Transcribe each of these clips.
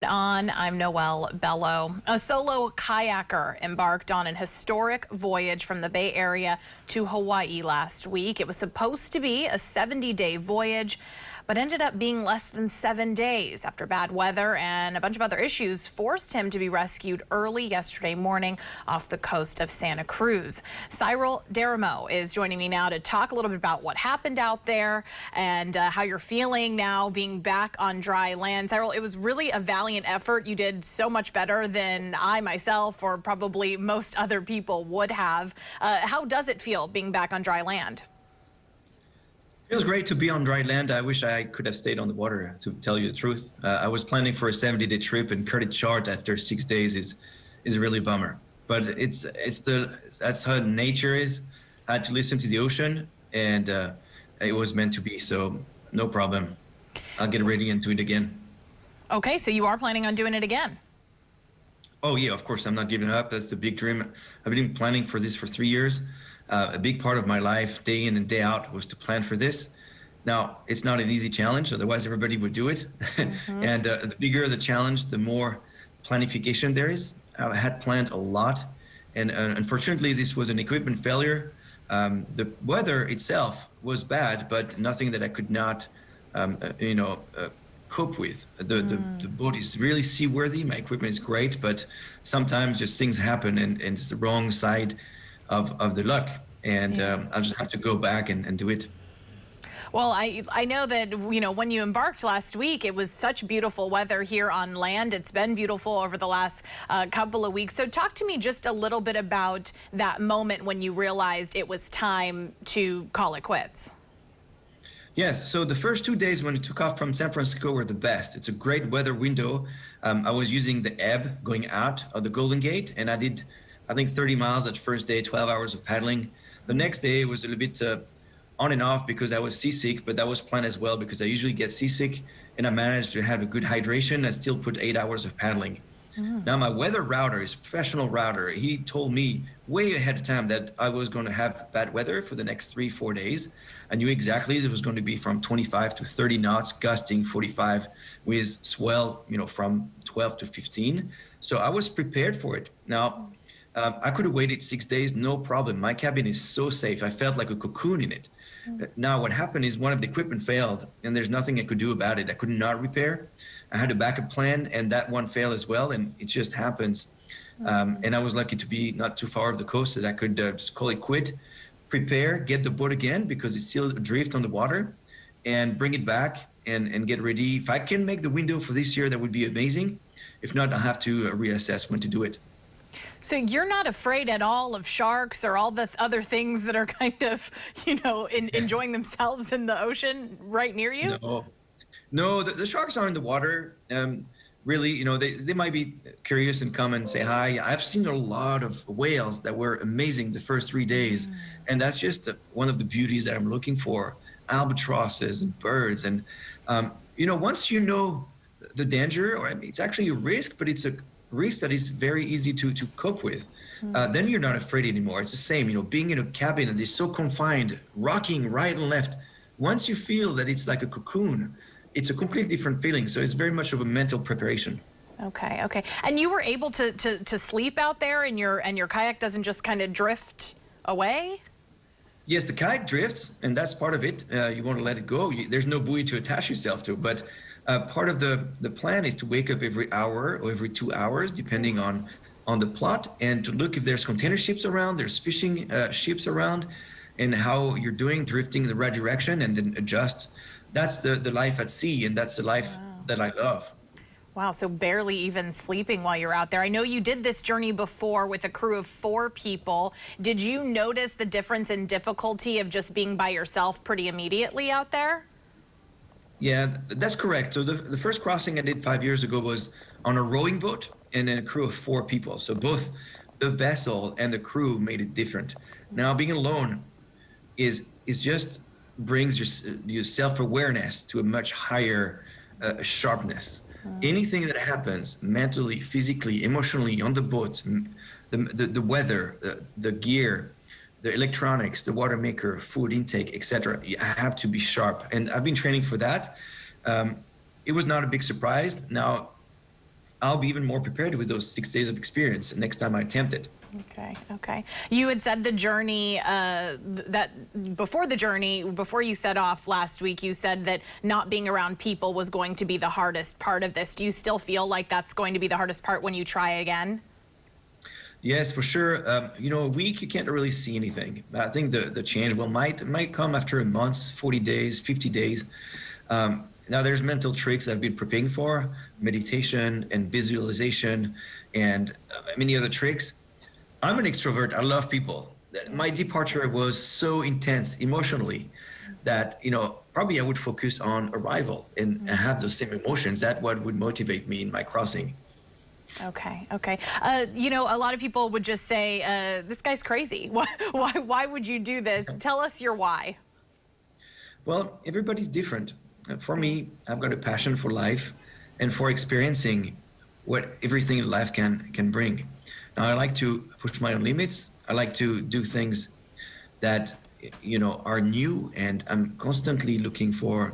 I'm Noelle Bellow. A solo kayaker embarked on an historic voyage from the Bay Area to Hawaii last week. It was supposed to be a 70-day voyage, but ended up being less than 7 days after bad weather and a bunch of other issues forced him to be rescued early yesterday morning off the coast of Santa Cruz. Cyril Derreumaux is joining me now to talk a little bit about what happened out there and how you're feeling now being back on dry land. Cyril, it was really a valiant effort. You did so much better than I myself or probably most other people would have. How does it feel being back on dry land? Feels great to be on dry land. I wish I could have stayed on the water, to tell you the truth. I was planning for a 70-day trip, and cut it short after 6 days is a really bummer. But that's how nature is. I had to listen to the ocean, and it was meant to be. So no problem. I'll get ready and do it again. Okay, so you are planning on doing it again? Oh yeah, of course. I'm not giving up. That's the big dream. I've been planning for this for 3 years. A big part of my life, day in and day out, was to plan for this. Now, it's not an easy challenge, otherwise everybody would do it. And the bigger the challenge, the more planification there is. I had planned a lot, and unfortunately, this was an equipment failure. The weather itself was bad, but nothing that I could not, cope with. The boat is really seaworthy. My equipment is great, but sometimes just things happen, and it's the wrong side of the luck, and I'll just have to go back and do it. Well, I know that, when you embarked last week, it was such beautiful weather here on land. It's been beautiful over the last couple of weeks. So talk to me just a little bit about that moment when you realized it was time to call it quits. Yes, so the first 2 days when we took off from San Francisco were the best. It's a great weather window. I was using the ebb going out of the Golden Gate, and I did, I think, 30 miles that first day, 12 hours of paddling. The next day was a little bit on and off because I was seasick, but that was planned as well because I usually get seasick, and I managed to have a good hydration. I still put 8 hours of paddling. Now, my weather router is a professional router. He told me way ahead of time that I was going to have bad weather for the next 3-4 days. I knew exactly it was going to be from 25 to 30 knots, gusting 45 with swell, from 12 to 15. So I was prepared for it. Now, I could have waited 6 days, no problem. My cabin is so safe. I felt like a cocoon in it. Now, what happened is one of the equipment failed, and there's nothing I could do about it. I could not repair. I had a backup plan, and that one failed as well, and it just happens. And I was lucky to be not too far off the coast that I could just call it quit, prepare, get the boat again because it's still adrift on the water, and bring it back and get ready. If I can make the window for this year, that would be amazing. If not, I'll have to reassess when to do it. So you're not afraid at all of sharks or all the other things that are kind of, enjoying themselves in the ocean right near you? No, the sharks are in the water. Really, they might be curious and come and say hi. I've seen a lot of whales that were amazing the first 3 days. And that's just one of the beauties that I'm looking for. Albatrosses and birds. And, once you know the danger, or it's actually a risk, but it's a risk that is very easy to cope with. Then you're not afraid anymore. It's the same, being in a cabin that is so confined, rocking right and left. Once you feel that it's like a cocoon, it's a completely different feeling. So it's very much of a mental preparation. Okay. And you were able to sleep out there, and your kayak doesn't just kind of drift away? Yes, the kayak drifts, and that's part of it. You want to let it go. There's no buoy to attach yourself to, but part of the plan is to wake up every hour or every 2 hours, depending on the plot, and to look if there's container ships around, there's fishing ships around, and how you're doing, drifting in the right direction, and then adjust. That's the life at sea, and that's the life that I love. Wow, so barely even sleeping while you're out there. I know you did this journey before with a crew of 4 people. Did you notice the difference in difficulty of just being by yourself pretty immediately out there? Yeah, that's correct. So the first crossing I did 5 years ago was on a rowing boat and in a crew of 4 people. So both the vessel and the crew made it different. Now, being alone is just brings your self-awareness to a much higher sharpness. Anything that happens mentally, physically, emotionally on the boat, the weather, the gear, the electronics, the water maker, food intake, etc. You have to be sharp. And I've been training for that. It was not a big surprise. Now, I'll be even more prepared with those 6 days of experience next time I attempt it. Okay. You had said the journey, that before the journey, before you set off last week, you said that not being around people was going to be the hardest part of this. Do you still feel like that's going to be the hardest part when you try again? Yes, for sure. A week you can't really see anything. I think the change might come after a month, 40 days, 50 days. Now there's mental tricks I've been preparing for, meditation and visualization, and many other tricks. I'm an extrovert. I love people. My departure was so intense emotionally that, probably I would focus on arrival and have those same emotions. That what would motivate me in my crossing. Okay. A lot of people would just say, this guy's crazy. Why would you do this? Tell us your why. Well, everybody's different. For me, I've got a passion for life and for experiencing what everything in life can bring. Now, I like to push my own limits. I like to do things that, are new, and I'm constantly looking for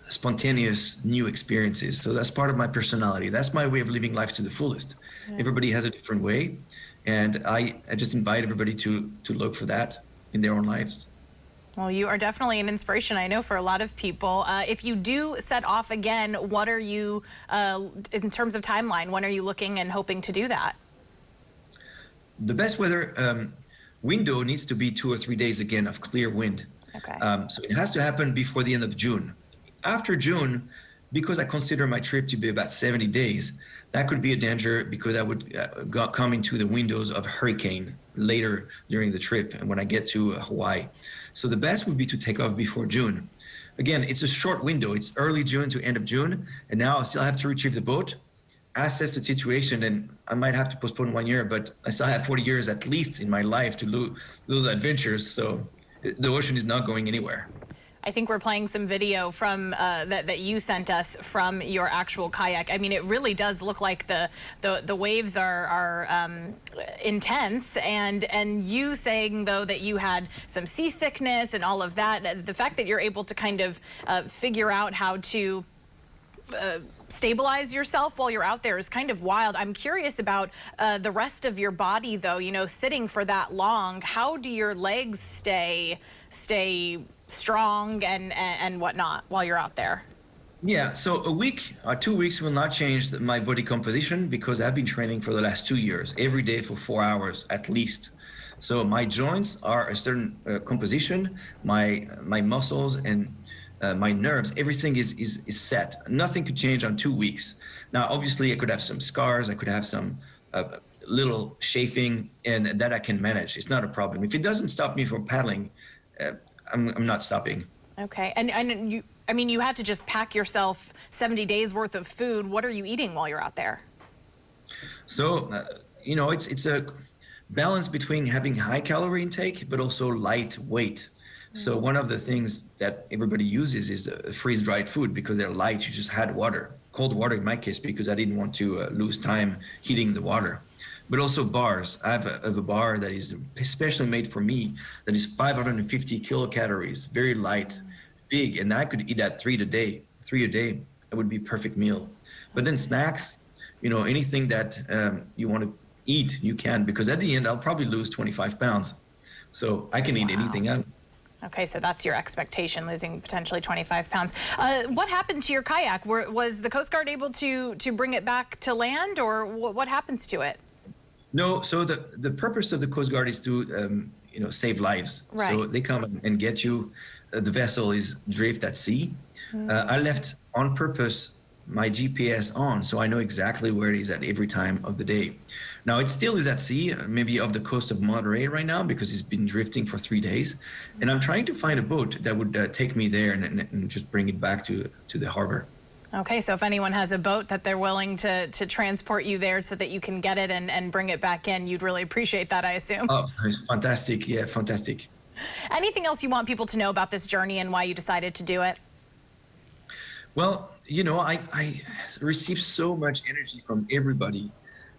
spontaneous new experiences. So that's part of my personality. That's my way of living life to the fullest. Yeah. Everybody has a different way, and I just invite everybody to look for that in their own lives. Well, you are definitely an inspiration, I know, for a lot of people. If you do set off again, what are you, in terms of timeline, when are you looking and hoping to do that? The best weather window needs to be 2 or 3 days again of clear wind. Okay. So it has to happen before the end of June. After June, because I consider my trip to be about 70 days, that could be a danger because I would come into the windows of hurricane later during the trip and when I get to Hawaii. So the best would be to take off before June. Again, it's a short window. It's early June to end of June. And now I still have to retrieve the boat, assess the situation, and I might have to postpone 1 year, but I still have 40 years at least in my life to those adventures. So the ocean is not going anywhere. I think we're playing some video from that you sent us from your actual kayak. I mean, it really does look like the waves are intense, and you saying though that you had some seasickness and all of that. The fact that you're able to kind of figure out how to stabilize yourself while you're out there is kind of wild. I'm curious about the rest of your body though. Sitting for that long, how do your legs stay strong and whatnot while you're out there? Yeah, so a week or 2 weeks will not change my body composition because I've been training for the last 2 years, every day for 4 hours at least. So my joints are a certain composition, my muscles and my nerves, everything is set. Nothing could change on 2 weeks. Now, obviously, I could have some scars, I could have some little chafing, and that I can manage. It's not a problem. If it doesn't stop me from paddling, I'm not stopping. Okay, and you had to just pack yourself 70 days worth of food. What are you eating while you're out there? So, it's a balance between having high calorie intake, but also lightweight. So one of the things that everybody uses is freeze-dried food because they're light. You just add water, cold water in my case, because I didn't want to lose time heating the water. But also bars. I have a bar that is especially made for me that is 550 kilocalories, very light, big, and I could eat that three a day. That would be a perfect meal. But then snacks, anything that you want to eat, you can, because at the end I'll probably lose 25 pounds. So I can eat anything. Okay, so that's your expectation, losing potentially 25 pounds. What happened to your kayak? Was the Coast Guard able to bring it back to land, or what happens to it? No, so the purpose of the Coast Guard is to, save lives. Right. So they come and get you. The vessel is drift at sea. I left on purpose my GPS on, so I know exactly where it is at every time of the day. Now, it still is at sea, maybe off the coast of Monterey right now, because it's been drifting for 3 days. And I'm trying to find a boat that would take me there and just bring it back to the harbor. Okay, so if anyone has a boat that they're willing to transport you there so that you can get it and bring it back in, you'd really appreciate that, I assume. Oh, fantastic. Yeah, fantastic. Anything else you want people to know about this journey and why you decided to do it? Well, I received so much energy from everybody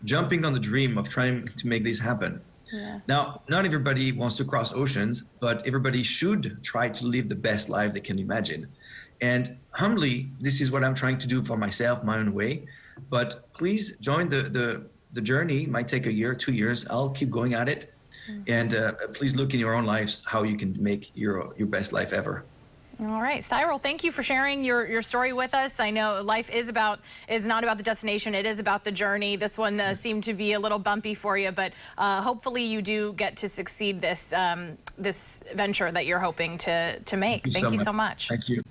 jumping on the dream of trying to make this happen. Yeah. Now, not everybody wants to cross oceans, but everybody should try to live the best life they can imagine. And humbly, this is what I'm trying to do for myself, my own way. But please join the journey. It might take a year, 2 years. I'll keep going at it. And please look in your own lives how you can make your best life ever. All right, Cyril, thank you for sharing your story with us. I know life is not about the destination, it is about the journey. This one seemed to be a little bumpy for you, but hopefully you do get to succeed this venture that you're hoping to make. Thank you so much. Thank you.